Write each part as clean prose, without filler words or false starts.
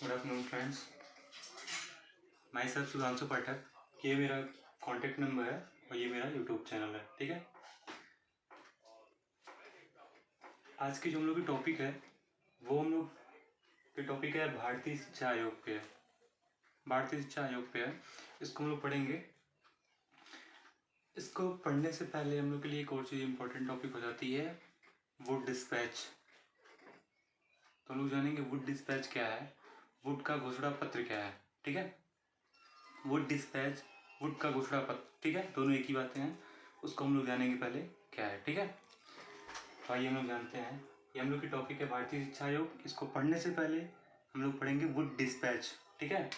Good afternoon friends, myself Sudhanshu Pathak. ये मेरा contact number है और ये मेरा यूट्यूब चैनल है। ठीक है, आज की जो हम लोग की टॉपिक है वो हम लोग की टॉपिक है भारतीय शिक्षा आयोग पे है। भारतीय शिक्षा आयोग पे है, इसको हम लोग पढ़ेंगे। इसको पढ़ने से पहले हम लोग के लिए एक और चीज़ इम्पोर्टेंट टॉपिक हो जाती है, वुड डिस्पैच। तो हम लोग जानेंगे वुड डिस्पैच क्या है, वुड का घोषणा पत्र क्या है। ठीक है, वुड डिस्पैच, वुड का घोषणा पत्र, ठीक है, दोनों एक ही बातें हैं। उसको हम लोग जानेंगे पहले क्या है। ठीक है, तो आइए हम लोग जानते हैं। ये हम लोग की टॉपिक है भारतीय शिक्षा आयोग। इसको पढ़ने से पहले हम लोग पढ़ेंगे वुड डिस्पैच। ठीक है,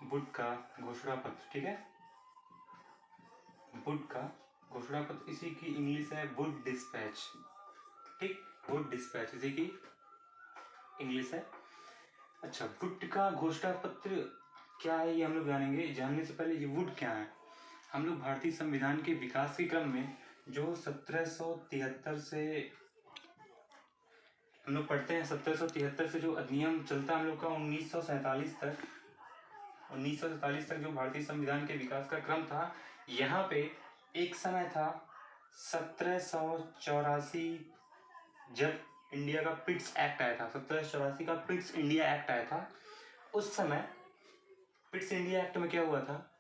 वुड का घोषणा पत्र। ठीक है, वुड का घोषणा पत्र, इसी की इंग्लिश है वुड डिस्पैच। ठीक, वुड डिस्पैच इसी की इंग्लिश है। अच्छा, वुड का घोषणा पत्र क्या है ये हम लोग जानेंगे। जानने से पहले ये वुड क्या है, हम लोग भारतीय संविधान के विकास के क्रम में जो 1773 से हम लोग पढ़ते हैं, 1773 से जो अधिनियम चलता है हम लोग का 1947 तक जो भारतीय संविधान के विकास का क्रम था, यहाँ पे एक समय था 1784, जब इंडिया का पिट्स एक्ट आया था। 1784 का पिट्स इंडिया एक्ट आया था। उस समय पिट्स इंडिया एक्ट में क्या हुआ था,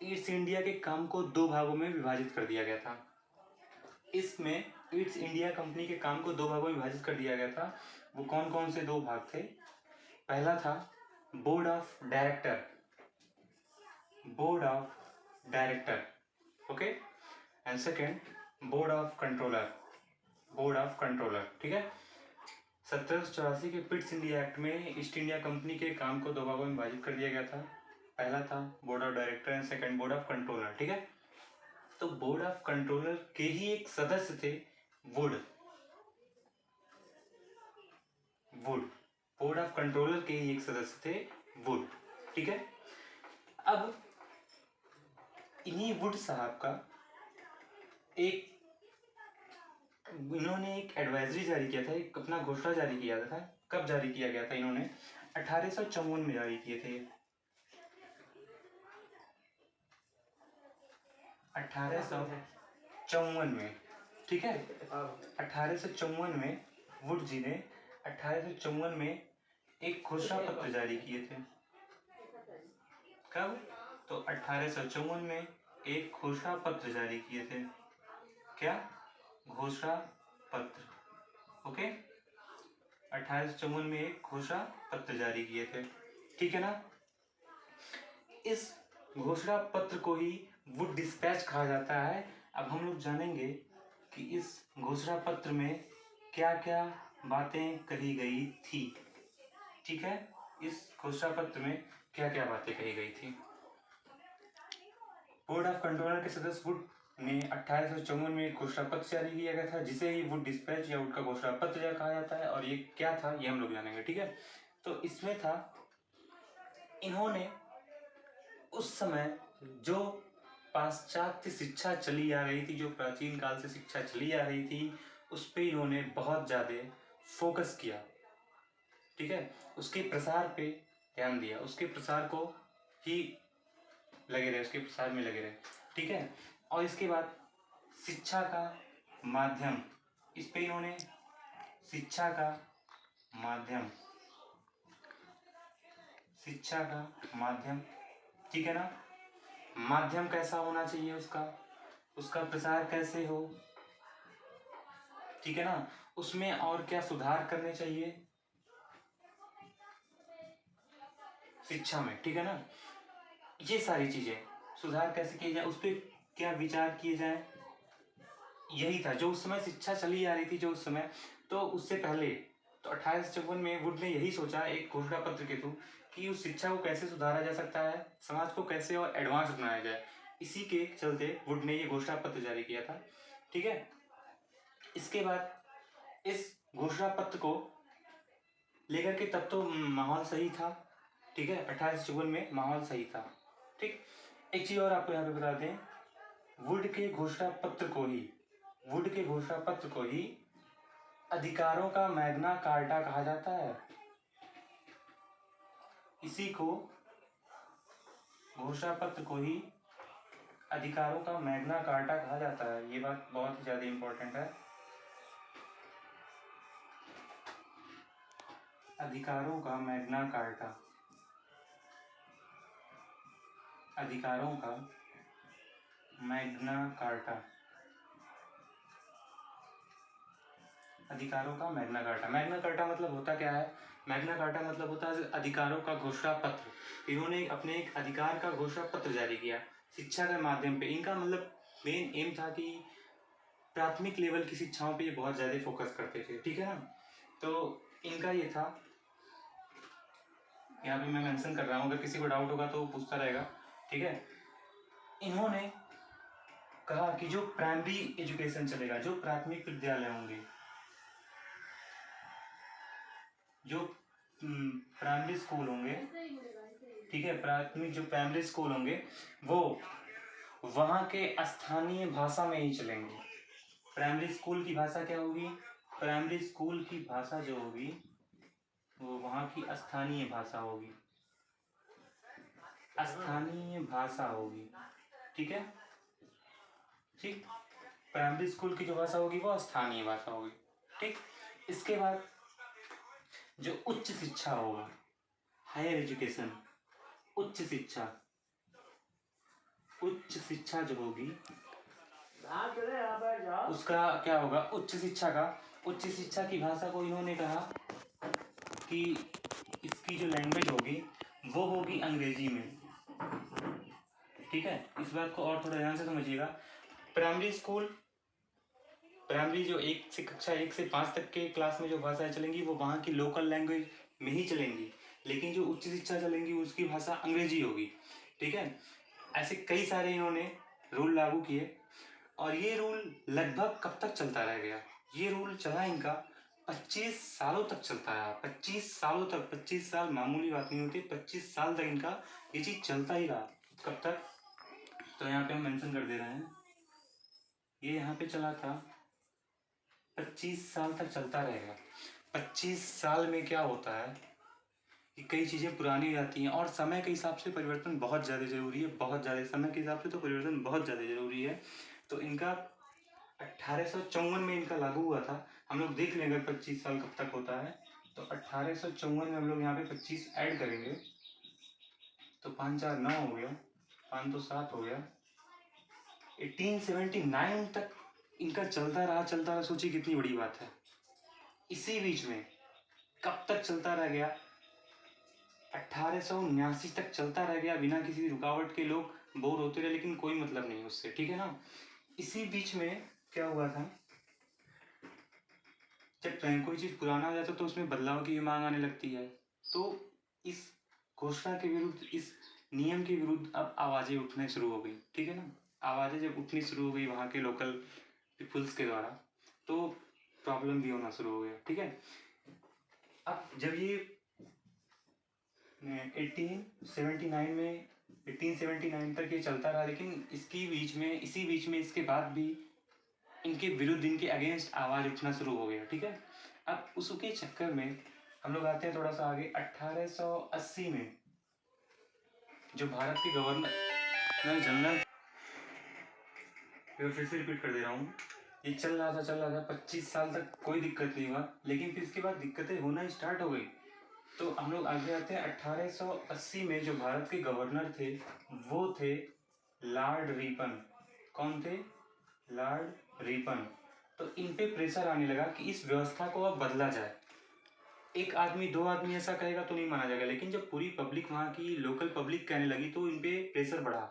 ईस्ट इंडिया के काम को दो भागों में विभाजित कर दिया गया था। इसमें ईस्ट इंडिया कंपनी के काम को दो भागों में विभाजित कर दिया गया था। वो कौन कौन से दो भाग थे? पहला था board of director, board of director, okay, and second board of controller, board of controller. ठीक है, 1784 के पिट्स इंडिया एक्ट में ईस्ट इंडिया कंपनी के काम को दो भागों में विभाजित कर दिया गया था। पहला था board of director and second board of controller. ठीक है, तो बोर्ड ऑफ कंट्रोलर के ही एक सदस्य थे would, would, board of controller के ही एक सदस्य थे वुड। ठीक है, अब इन्हीं वुड साहब का इन्होंने एक एडवाइजरी जारी किया था, एक अपना घोषणा जारी किया था। कब जारी किया गया था? इन्होंने 1854 में जारी किए थे। 1854 में, ठीक है, 1854 में वुड जी ने 1854 में एक घोषणा पत्र जारी किए थे। कब? तो 1854 में एक घोषणा पत्र जारी किए थे। क्या? घोषणा पत्र, ओके, 1854 में एक घोषणा पत्र जारी किए थे। ठीक है ना, इस घोषणा पत्र को ही वुड डिस्पैच कहा जाता है। अब हम लोग जानेंगे कि इस घोषणा पत्र में क्या क्या बातें कही गई थी। ठीक है, इस घोषणा पत्र में क्या क्या बातें कही गई थी। बोर्ड ऑफ कंट्रोलर के सदस्य वुड ने 1854 में एक घोषणा पत्र जारी किया गया था, जिसे ही वुड डिस्पैच या वुड का घोषणा पत्र कहा जाता है। और ये क्या था ये हम लोग जानेंगे। ठीक है, तो इसमें था, इन्होंने उस समय जो पाश्चात्य शिक्षा चली आ रही थी, जो प्राचीन काल से शिक्षा चली आ रही थी, उस पर इन्होंने बहुत ज़्यादा फोकस किया। ठीक है, उसके प्रसार पे ध्यान दिया, उसके प्रसार को ही लगे रहे, उसके प्रसार में लगे रहे। ठीक है, और इसके बाद शिक्षा का माध्यम, इस पे इन्होंने शिक्षा का माध्यम, शिक्षा का माध्यम, ठीक है ना, माध्यम कैसा होना चाहिए उसका, उसका प्रसार कैसे हो, ठीक है ना, उसमें और क्या सुधार करने चाहिए शिक्षा में, ठीक है ना, ये सारी चीजें सुधार कैसे किए जाए, उस पर क्या विचार किए जाए, यही था जो उस समय शिक्षा चली आ रही थी, जो उस समय। तो उससे पहले तो 1854 में वुड ने यही सोचा एक घोषणा पत्र के थ्रू कि उस शिक्षा को कैसे सुधारा जा सकता है, समाज को कैसे और एडवांस बनाया जाए। इसी के चलते वुड ने ये घोषणा पत्र जारी किया था। ठीक है, इसके बाद इस घोषणा पत्र को लेकर के तब तो माहौल सही था, ठीक है, 1854 में माहौल सही था, ठीक। एक चीज़ और आपको यहाँ पे बता दें, वुड के घोषणा पत्र को ही, वुड के घोषणा पत्र को ही अधिकारों का मैग्ना कार्टा कहा जाता है। इसी को, घोषणा पत्र को ही अधिकारों का मैग्ना कार्टा कहा जाता है। ये बात बहुत ही ज़्यादा इम्पोर्टेंट है। अधिकारों का मैग्ना कार्टा, अधिकारों का मैग्ना कार्टा, अधिकारों का मैग्ना कार्टा। मैग्ना कार्टा मतलब होता क्या है? मैग्ना कार्टा मतलब होता है अधिकारों का घोषणा पत्र। इन्होंने अपने एक अधिकार का घोषणा पत्र जारी किया शिक्षा के माध्यम पे। इनका मतलब मेन एम था कि प्राथमिक लेवल की शिक्षाओं पे ये बहुत ज़्यादा फोकस करते थे, ठीक है ना। तो इनका ये था, यहाँ पे मैं मेंशन कर रहा हूँ, अगर किसी को डाउट होगा तो पूछता रहेगा, ठीक है। इन्होंने कहा कि जो प्राइमरी एजुकेशन चलेगा, जो प्राथमिक विद्यालय होंगे, जो प्राइमरी स्कूल होंगे, ठीक है, प्राथमिक जो प्राइमरी स्कूल होंगे वो वहाँ के स्थानीय भाषा में ही चलेंगे। प्राइमरी स्कूल की भाषा क्या होगी? प्राइमरी स्कूल की भाषा जो होगी वो वहाँ की स्थानीय भाषा होगी, स्थानीय भाषा होगी, ठीक है, ठीक। प्राइमरी स्कूल की जो भाषा होगी वो स्थानीय भाषा होगी, ठीक। इसके बाद जो उच्च शिक्षा होगा, हायर एजुकेशन, उच्च शिक्षा, उच्च शिक्षा जो होगी उसका क्या होगा? उच्च शिक्षा का, उच्च शिक्षा की भाषा को इन्होंने कहा कि इसकी जो लैंग्वेज होगी वो होगी अंग्रेजी में, ठीक है। इस बात को और थोड़ा ध्यान से समझिएगा। प्राइमरी स्कूल, प्राइमरी जो कक्षा 1 से 5 तक के क्लास में जो भाषाएं चलेंगी वो वहाँ की लोकल लैंग्वेज में ही चलेंगी, लेकिन जो उच्च शिक्षा चलेंगी उसकी भाषा अंग्रेजी होगी, ठीक है। ऐसे कई सारे इन्होंने रूल लागू किए और ये रूल लगभग कब तक चलता रह गया? ये रूल चला इनका 25 सालों तक चलता है। 25 सालों तक, 25 साल मामूली बात नहीं होती, 25 साल तक इनका ये चीज़ चलता ही रहा। कब तक? तो यहाँ पे हम मेंशन कर दे रहे हैं, ये यहाँ पे चला था 25 साल तक चलता रहेगा। 25 साल में क्या होता है कि कई चीज़ें पुरानी हो जाती हैं और समय के हिसाब से परिवर्तन बहुत ज़्यादा ज़रूरी है, बहुत ज़्यादा, समय के हिसाब से तो परिवर्तन बहुत ज़्यादा ज़रूरी है। तो इनका 1854 में इनका लागू हुआ था। हम लोग देख लेंगे 25 साल कब तक होता है, तो 1854 में हम लोग यहाँ पे 25 ऐड करेंगे तो 5 4 9 हो गया, 5 तो 7 हो गया। 1879 तक इनका चलता रहा। सोचिए कितनी बड़ी बात है। इसी बीच में कब तक चलता रह गया? 1879 तक चलता रह गया बिना किसी रुकावट के। लोग बोर होते रहे लेकिन कोई मतलब नहीं उससे, ठीक है ना। इसी बीच में क्या हुआ था, जब कोई चीज़ पुराना हो जाता है तो उसमें बदलाव की मांग आने लगती है। तो इस घोषणा के विरुद्ध, इस नियम के विरुद्ध अब आवाज़ें उठने शुरू हो गई, ठीक है ना। आवाज़ें जब उठनी शुरू हो गई वहाँ के लोकल पीपुल्स के द्वारा, तो प्रॉब्लम भी होना शुरू हो गया, ठीक है। अब जब ये 1879 में 1879 तक ये चलता रहा, लेकिन इसकी बीच में, इसी बीच में, इसके बाद भी इनके विरुद्ध, इनके अगेंस्ट आवाज़ उठना शुरू हो गया, ठीक है। अब उसके चक्कर में हम लोग आते हैं थोड़ा सा आगे। 1880 में जो भारत के गवर्नर जनरल, फिर से रिपीट कर दे रहा हूँ, ये चल रहा था 25 साल तक कोई दिक्कत नहीं हुआ, लेकिन फिर इसके बाद दिक्कतें होना स्टार्ट हो गई। तो हम लोग आगे आते हैं 1880 में जो भारत के गवर्नर थे वो थे लॉर्ड रिपन। कौन थे? Lord Ripon. तो इन पे प्रेशर आने लगा कि इस व्यवस्था को अब बदला जाए। एक आदमी, दो आदमी ऐसा कहेगा तो नहीं माना जाएगा, लेकिन जब पूरी पब्लिक, वहाँ की लोकल पब्लिक कहने लगी तो इन पे प्रेशर बढ़ा,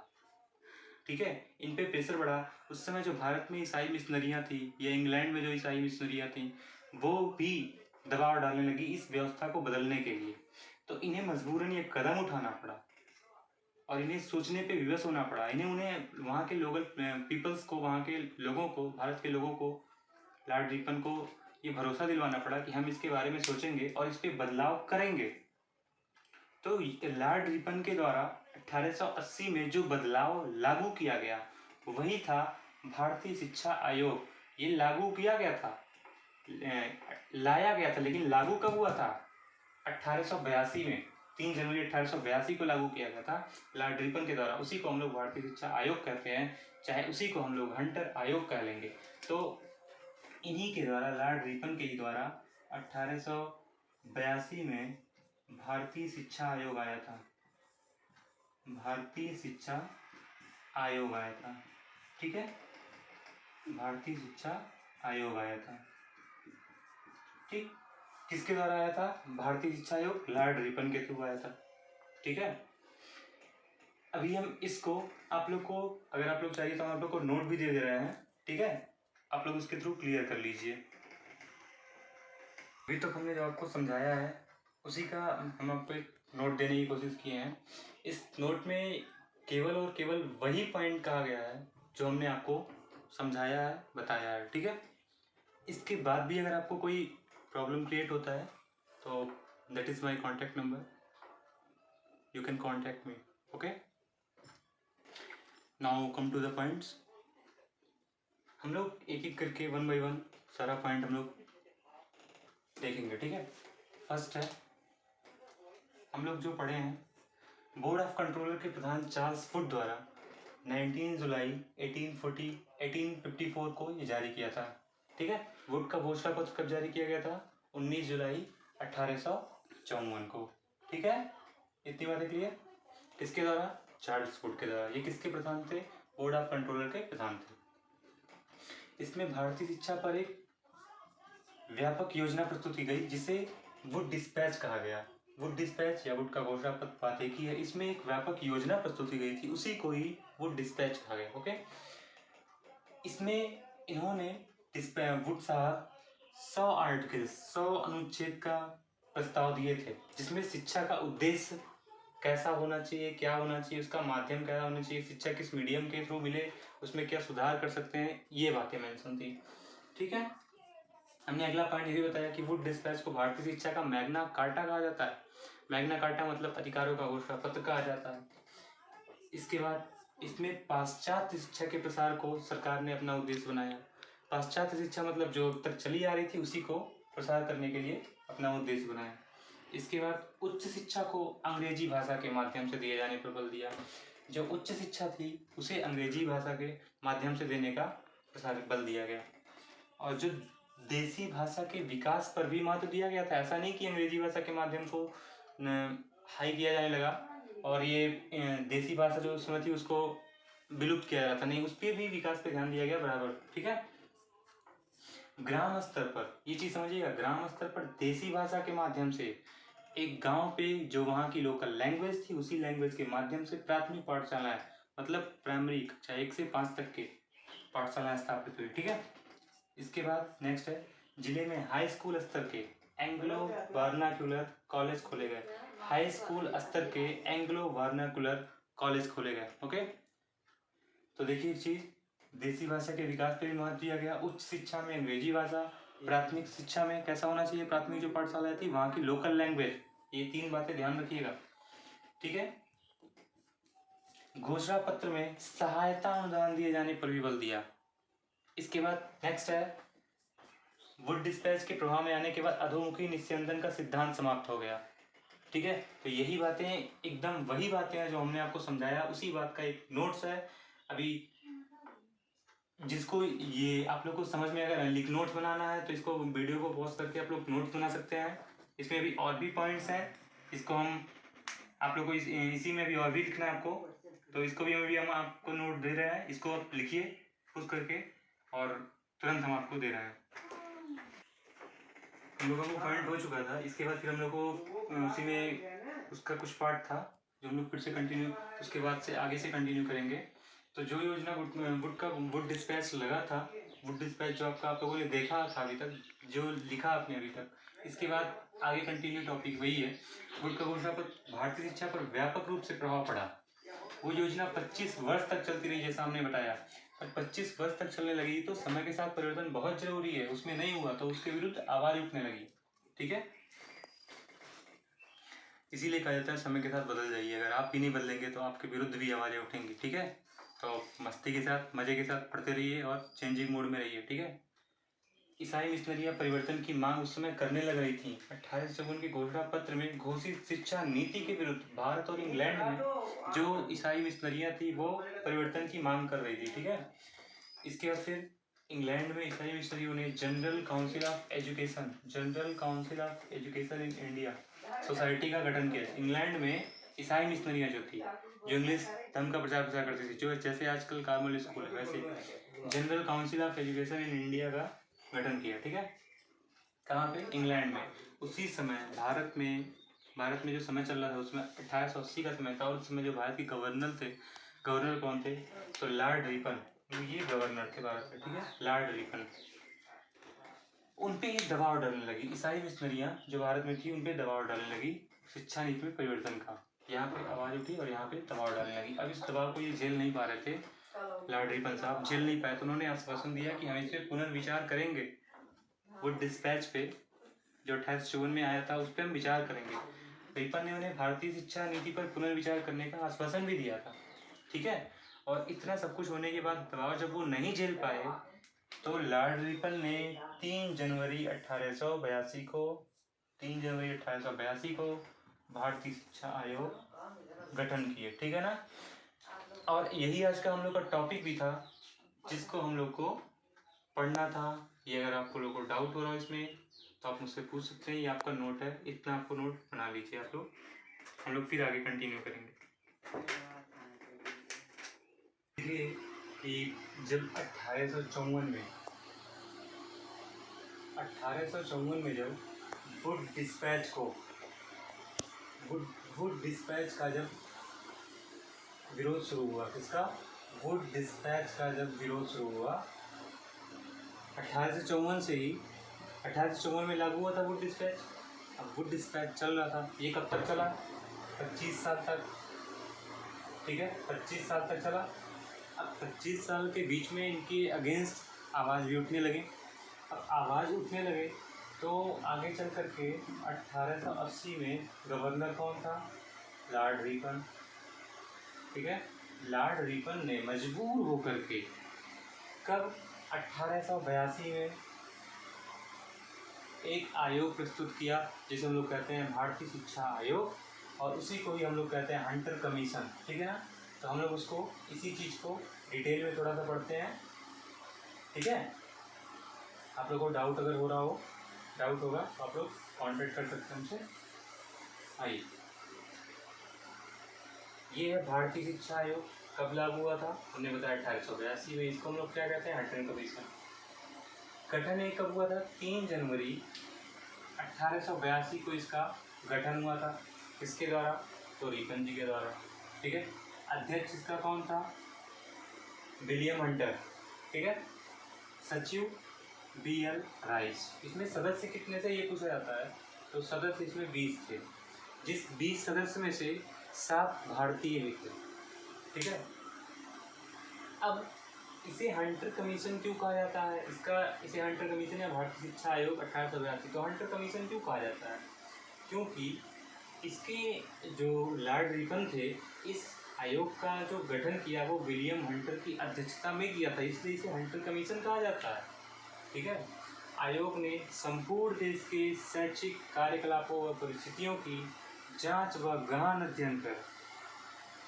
ठीक है। इन पे प्रेशर बढ़ा। उस समय जो भारत में ईसाई मिशनरियाँ थी या इंग्लैंड में जो ईसाई मिशनरियाँ थी वो भी दबाव डालने लगी इस व्यवस्था को बदलने के लिए। तो इन्हें मजबूरन ये कदम उठाना पड़ा और इन्हें सोचने पे विवश होना पड़ा। उन्हें वहाँ के लोकल पीपल्स को, वहाँ के लोगों को, भारत के लोगों को, लॉर्ड रिपन को ये भरोसा दिलवाना पड़ा कि हम इसके बारे में सोचेंगे और इस पर बदलाव करेंगे। तो लॉर्ड रिपन के द्वारा 1880 में जो बदलाव लागू किया गया वही था भारतीय शिक्षा आयोग। ये लागू किया गया था, लाया गया था, लेकिन लागू कब हुआ था? 1882 में, 3 जनवरी 1882 को लागू किया गया था लॉर्ड रिपन के द्वारा। उसी को हम लोग भारतीय शिक्षा आयोग कहते हैं, चाहे उसी को हम लोग हंटर आयोग कह लेंगे। तो इन्हीं के द्वारा, लॉर्ड रिपन के द्वारा 1882 में भारतीय शिक्षा आयोग आया था। भारतीय शिक्षा आयोग आया था, ठीक है, भारतीय शिक्षा आयोग आया था, ठीक। किसके द्वारा आया था भारतीय शिक्षा आयोग? लॉर्ड रिपन के थ्रू आया था, ठीक है। अभी हम इसको आप लोग को, अगर आप लोग चाहिए तो हम आप लोग को नोट भी दे रहे हैं, ठीक है, आप लोग उसके थ्रू क्लियर कर लीजिए। अभी तक हमने जो आपको समझाया है उसी का हम आपको एक नोट देने की कोशिश किए हैं। इस नोट में केवल और केवल वही पॉइंट कहा गया है जो हमने आपको समझाया है, बताया है, ठीक है। इसके बाद भी अगर आपको कोई प्रॉब्लम क्रिएट होता है तो that is my contact number, you can contact me, okay. Now come to the points. हम लोग एक एक करके 1 by 1 सारा पॉइंट हम लोग देखेंगे, ठीक है। फर्स्ट है, हम लोग जो पढ़े हैं, बोर्ड ऑफ कंट्रोलर के प्रधान चार्ल्स फुट द्वारा 19 जुलाई 1854 को ये जारी किया था, ठीक है। वुड का घोषणा पत्र कब जारी किया गया था? 19 जुलाई 1854 को, ठीक है। इतनी बातें क्लियर? किसके द्वारा? चार्ल्स फुट के द्वारा। ये किसके प्रधान थे? बोर्ड ऑफ कंट्रोलर के प्रधान थे। इसमें भारतीय शिक्षा पर एक व्यापक योजना प्रस्तुत की गई जिसे वुड डिस्पैच कहा गया। वुड डिस्पैच या वुड का घोषणा पत्र बात एक ही है। इसमें एक व्यापक योजना प्रस्तुत की गई थी, उसी को ही वुड डिस्पैच कहा गया, ओके। इसमें इन्होंने वुड साहब 100 आर्टिकल्स, 100 अनुच्छेद का प्रस्ताव दिए थे, जिसमें शिक्षा का उद्देश्य कैसा होना चाहिए, क्या होना चाहिए, उसका माध्यम क्या होना चाहिए, शिक्षा किस मीडियम के थ्रू मिले, उसमें क्या सुधार कर सकते हैं, ये बातें मेंशन थी, ठीक है। हमने अगला पॉइंट ये भी बताया कि वुड डिस्पैच को भारतीय शिक्षा का मैग्ना कार्टा कहा जाता है। मैग्ना कार्टा मतलब अधिकारों का घोषणा पत्र कहा जाता है। इसके बाद इसमें पाश्चात्य शिक्षा के प्रसार को सरकार ने अपना उद्देश्य बनाया। पाश्चात्य शिक्षा मतलब जो अब तक चली आ रही थी उसी को प्रसार करने के लिए अपना उद्देश्य बनाया। इसके बाद उच्च शिक्षा को अंग्रेजी भाषा के माध्यम से दिए जाने पर बल दिया। जो उच्च शिक्षा थी उसे अंग्रेजी भाषा के माध्यम से देने का प्रसार बल दिया गया। और जो देसी भाषा के विकास पर भी महत्व दिया गया था। ऐसा नहीं कि अंग्रेजी भाषा के माध्यम को हाई किया जाने लगा और ये देसी भाषा जो उस समय थी उसको विलुप्त किया जा रहा था, नहीं, उस पर भी विकास पे ध्यान दिया गया बराबर, ठीक है। ग्राम स्तर पर ये चीज समझिएगा, ग्राम स्तर पर देसी भाषा के माध्यम से एक गांव पे जो वहाँ की लोकल लैंग्वेज थी उसी लैंग्वेज के माध्यम से प्राथमिक पाठशालाएं मतलब प्राइमरी कक्षा 1 से 5 तक के पाठशालाएं स्थापित हुई, ठीक है। इसके बाद नेक्स्ट है, जिले में हाई स्कूल स्तर के एंग्लो वर्नाक्यूलर कॉलेज खोले गए। हाई स्कूल स्तर के एंग्लो वर्नाक्यूलर कॉलेज खोले गए, ओके। तो देखिए एक चीज, देसी भाषा के विकास पे भी महत्व दिया गया। उच्च शिक्षा में अंग्रेजी भाषा, प्राथमिक शिक्षा में कैसा होना चाहिए, प्राथमिक जो पाठशाला थी वहाँ की लोकल लैंग्वेज, ये 3 बातें ध्यान रखिएगा, ठीक है। घोषणा पत्र में सहायता अनुदान दिए जाने पर भी बल दिया। इसके बाद नेक्स्ट है, वुड डिस्पैच के प्रभाव में आने के बाद अधोमुखी निस्यंदन का सिद्धांत समाप्त हो गया, ठीक है। तो यही बातें एकदम वही बातें हैं जो हमने आपको समझाया, उसी बात का एक नोट्स है। अभी जिसको ये आप लोग को समझ में अगर नोट्स बनाना है तो इसको वीडियो को पॉज करके आप लोग नोट्स बना सकते हैं। इसमें भी और भी पॉइंट्स हैं, इसको हम आप लोग को इसी में भी और भी लिखना है आपको, तो इसको भी हम आपको नोट दे रहे हैं, इसको आप लिखिए खुद करके और तुरंत हम आपको दे रहे हैं। हम लोगों को पॉइंट हो चुका था, इसके बाद फिर हम लोग को उसी में उसका कुछ पार्ट था जो हम लोग फिर से कंटिन्यू उसके बाद से आगे से कंटिन्यू करेंगे। तो जो योजना वुड डिस्पैच लगा था, वुड डिस्पैच जो आप लोगों ने देखा था अभी तक, जो लिखा आपने अभी तक, इसके बाद आगे कंटिन्यू टॉपिक वही है। वुड का घोषणा पर भारतीय शिक्षा पर व्यापक रूप से प्रभाव पड़ा। वो योजना 25 वर्ष तक चलती रही, जैसा हमने बताया। और 25 वर्ष तक चलने लगी तो समय के साथ परिवर्तन बहुत जरूरी है, उसमें नहीं हुआ तो उसके विरुद्ध आवाज उठने लगी। ठीक है, इसीलिए कहा जाता है समय के साथ बदल जाइए। अगर आप भी नहीं बदलेंगे तो आपके विरुद्ध भी आवाजें उठेंगी। ठीक है, तो मस्ती के साथ मजे के साथ पढ़ते रहिए और चेंजिंग मोड में रहिए। ठीक है, ईसाई मिशनरियां परिवर्तन की मांग उस समय करने लग रही थी। 1854 के घोषणा पत्र में घोषित शिक्षा नीति के विरुद्ध भारत और इंग्लैंड में जो ईसाई मिशनरियां थी वो परिवर्तन की मांग कर रही थी। ठीक है, इसके बाद फिर इंग्लैंड में ईसाई मिशनरियों ने general council of education in India society का गठन किया। इंग्लैंड में ईसाई मिशनरियां जो थी, जो इंग्लिश धर्म का प्रचार प्रसार करती थी, जो जैसे आजकल कार्मल स्कूल है वैसे general council of education in India का गठन किया। ठीक है, कहाँ पे? इंग्लैंड में। उसी समय भारत में जो समय चल रहा था उसमें 1880 का समय था, और उस समय जो भारत के गवर्नर कौन थे? तो लॉर्ड रिपन, ये गवर्नर थे भारत के। ठीक है, लॉर्ड रिपन। उन पे ये दबाव डालने लगी, ईसाई मिशनरियां जो भारत में थी उन पे दबाव डालने लगी शिक्षा नीति में परिवर्तन का। यहाँ पे आवाज उठी और यहाँ पे दबाव डालने लगी। अब इस दबाव को ये झेल नहीं पा रहे थे, लॉर्ड रिपन साहब झेल नहीं पाए, तो उन्होंने आश्वासन दिया कि हम इस पे पुनर्विचार करेंगे। वो डिस्पैच पे जो 1854 में आया था उस पर हम विचार करेंगे। रिपन ने उन्हें भारतीय शिक्षा नीति पर पुनर्विचार करने का आश्वासन भी दिया था। ठीक है, और इतना सब कुछ होने के बाद दबाव जब वो नहीं झेल पाए तो लॉर्ड रिपन ने 3 जनवरी 1882 को भारतीय शिक्षा आयोग गठन किए। ठीक है ना, और यही आज का हम लोग का टॉपिक भी था जिसको हम लोग को पढ़ना था। ये अगर आपको लोगों को डाउट हो रहा है इसमें तो आप मुझसे पूछ सकते हैं, ये आपका नोट है, इतना आपको नोट बना लीजिए आप लोग। हम लोग फिर आगे कंटिन्यू करेंगे। कि जब 1854 में जब वुड डिस्पैच का जब विरोध शुरू हुआ, किसका? वुड डिस्पैच का जब विरोध शुरू हुआ 1854 से ही, 1854 में लागू हुआ था वुड डिस्पैच। अब वुड डिस्पैच चल रहा था, ये कब तक चला? 25 साल तक। ठीक है, 25 साल तक चला। अब 25 साल के बीच में इनके अगेंस्ट आवाज़ भी उठने लगे। अब आवाज़ उठने लगे तो आगे चल करके 1880 में गवर्नर कौन था? Lord Ripon. ठीक है, लॉर्ड रिपन ने मजबूर होकर के कब? 1882 में एक आयोग प्रस्तुत किया जिसे हम लोग कहते हैं भारतीय शिक्षा आयोग, और उसी को ही हम लोग कहते हैं हंटर कमीशन। ठीक है ना, तो हम लोग उसको इसी चीज़ को डिटेल में थोड़ा सा पढ़ते हैं। ठीक है, आप लोगों को डाउट अगर हो रहा हो, डाउट होगा तो आप लोग कॉन्टेक्ट कर सकते हैं हमसे। आइए, ये है भारतीय शिक्षा आयोग। कब लागू हुआ था? हमने बताया 1882 में। इसको हम लोग क्या कहते हैं? Hunter commission. गठन एक कब हुआ था? 3 जनवरी 1882 को इसका गठन हुआ था। किसके द्वारा? तो रिपन जी के द्वारा। ठीक है, अध्यक्ष इसका कौन था? William Hunter. ठीक है, सचिव BL राइस। इसमें सदस्य कितने थे ये पूछा जाता है, तो सदस्य इसमें 20 थे, जिस 20 सदस्य में से 7 भारतीय भी थे। ठीक है, अब इसे हंटर कमीशन क्यों कहा जाता है? इसे हंटर कमीशन या भारतीय शिक्षा आयोग 1882, तो हंटर कमीशन क्यों कहा जाता है? क्योंकि इसके जो लॉर्ड रिपन थे, इस आयोग का जो गठन किया वो विलियम हंटर की अध्यक्षता में किया था, इसलिए इसे हंटर कमीशन कहा जाता है। ठीक है, आयोग ने संपूर्ण देश के शैक्षिक कार्यकलापों व परिस्थितियों की जांच व गहन अध्ययन कर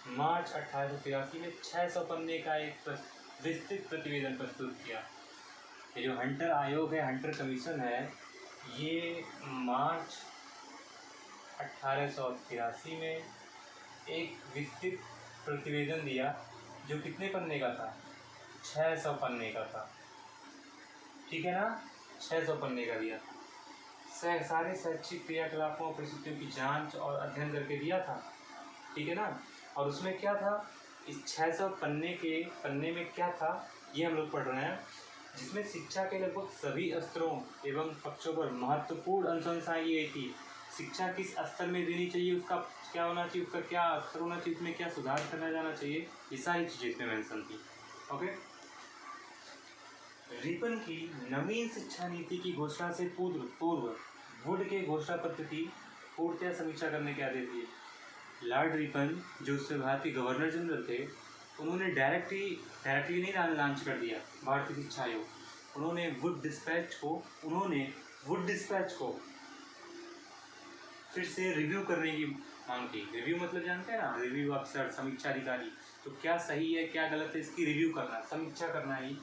मार्च 1883 में 600 पन्ने का एक विस्तृत प्रतिवेदन प्रस्तुत किया। ये जो हंटर आयोग है, हंटर कमीशन है, ये मार्च 1883 में एक विस्तृत प्रतिवेदन दिया जो कितने पन्ने का था? 600 पन्ने का था। ठीक है ना, 600 पन्ने का दिया। सारे शैक्षिक क्रियाकलापों और परिस्थितियों की जांच और अध्ययन करके दिया था। ठीक है ना, और उसमें क्या था? इस 600 पन्ने में क्या था ये हम लोग पढ़ रहे हैं, जिसमें शिक्षा के लगभग सभी स्तरों एवं पक्षों पर महत्वपूर्ण अनुशंसाएं की गई थी। शिक्षा किस स्तर में देनी चाहिए, उसका क्या होना चाहिए, उसका क्या स्तर होना चाहिए, उसमें क्या सुधार करना जाना चाहिए, ये सारी चीज़ें इसमें मेंशन थी। ओके, रिपन की नवीन शिक्षा नीति की घोषणा से पूर्व वुड के घोषणा पत्र की पूर्णतः समीक्षा करने के आदेश दिए। लॉर्ड रिपन जो उससे भारतीय गवर्नर जनरल थे, उन्होंने डायरेक्टली नहीं लॉन्च कर दिया भारतीय शिक्षा आयोग। उन्होंने वुड डिस्पैच को फिर से रिव्यू करने की मांग की। रिव्यू मतलब जानते हैं ना, रिव्यू अफसर, समीक्षा अधिकारी। तो क्या सही है क्या गलत है इसकी रिव्यू करना, समीक्षा करना ही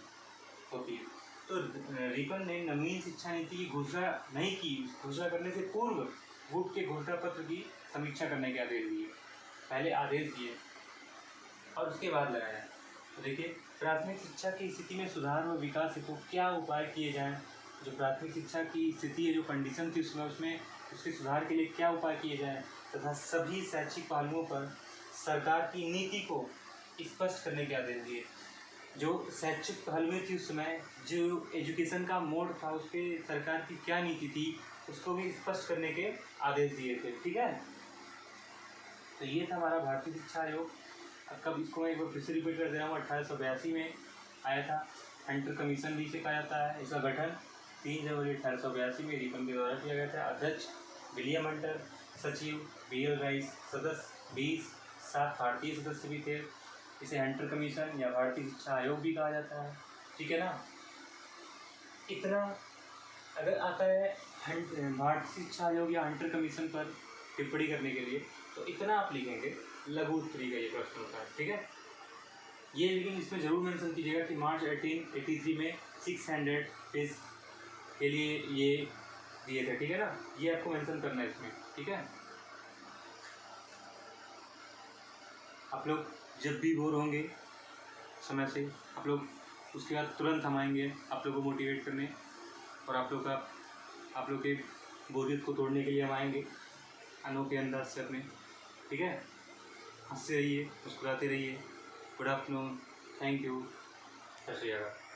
होती है। तो रिपन ने नवीन शिक्षा नीति की घोषणा नहीं की, घोषणा करने से पूर्व वुड के घोषणा पत्र की समीक्षा करने के आदेश दिए। पहले आदेश दिए और उसके बाद लगाया। तो देखिए, प्राथमिक शिक्षा की स्थिति में सुधार व विकास हेतु क्या उपाय किए जाएं। जो प्राथमिक शिक्षा की स्थिति है, जो कंडीशन थी उसमें उसके सुधार के लिए क्या उपाय किए जाएं, तथा सभी शैक्षिक पहलुओं पर सरकार की नीति को स्पष्ट करने के आदेश दिए। जो शैक्षिक पहलुएं थी उस समय, जो एजुकेशन का मोड था, उस पर सरकार की क्या नीति थी उसको भी स्पष्ट करने के आदेश दिए थे। ठीक है, तो ये था हमारा भारतीय शिक्षा आयोग। कब इसको मैं एक बार फिर से रिपीट कर दे रहा हूँ। 1882 में आया था। हंटर कमीशन भी इसे कहा जाता है। इसका गठन 3 जनवरी 1882 में रिपन के द्वारा किया गया था। अध्यक्ष विलियम हंटर, सचिव BL राइस, सदस्य 20, 7 भारतीय सदस्य भी थे। इसे हंटर कमीशन या भारतीय शिक्षा आयोग भी कहा जाता है। ठीक है ना। इतना अगर आता है भारतीय शिक्षा आयोग या हंटर कमीशन पर टिप्पणी करने के लिए, तो इतना आप लिखेंगे। लघु उत्तरी का ये प्रश्न होता है। ठीक है, ये लेकिन इसमें जरूर मेंशन कीजिएगा कि मार्च 1883 में 600 पेज के लिए ये दिए थे। ठीक है ना, ये आपको मेंशन करना है इसमें। ठीक है, आप लोग जब भी बोर होंगे समय से, आप लोग उसके बाद तुरंत हम आएंगे आप लोग को मोटिवेट करने, और आप लोग के बोरियत को तोड़ने के लिए हम आएंगे अनोखे अंदाज से अपने। ठीक है, हंसते रहिए, मुस्कुराते रहिए। गुड आफ्टरनून, थैंक यू, सत श्री अकाल।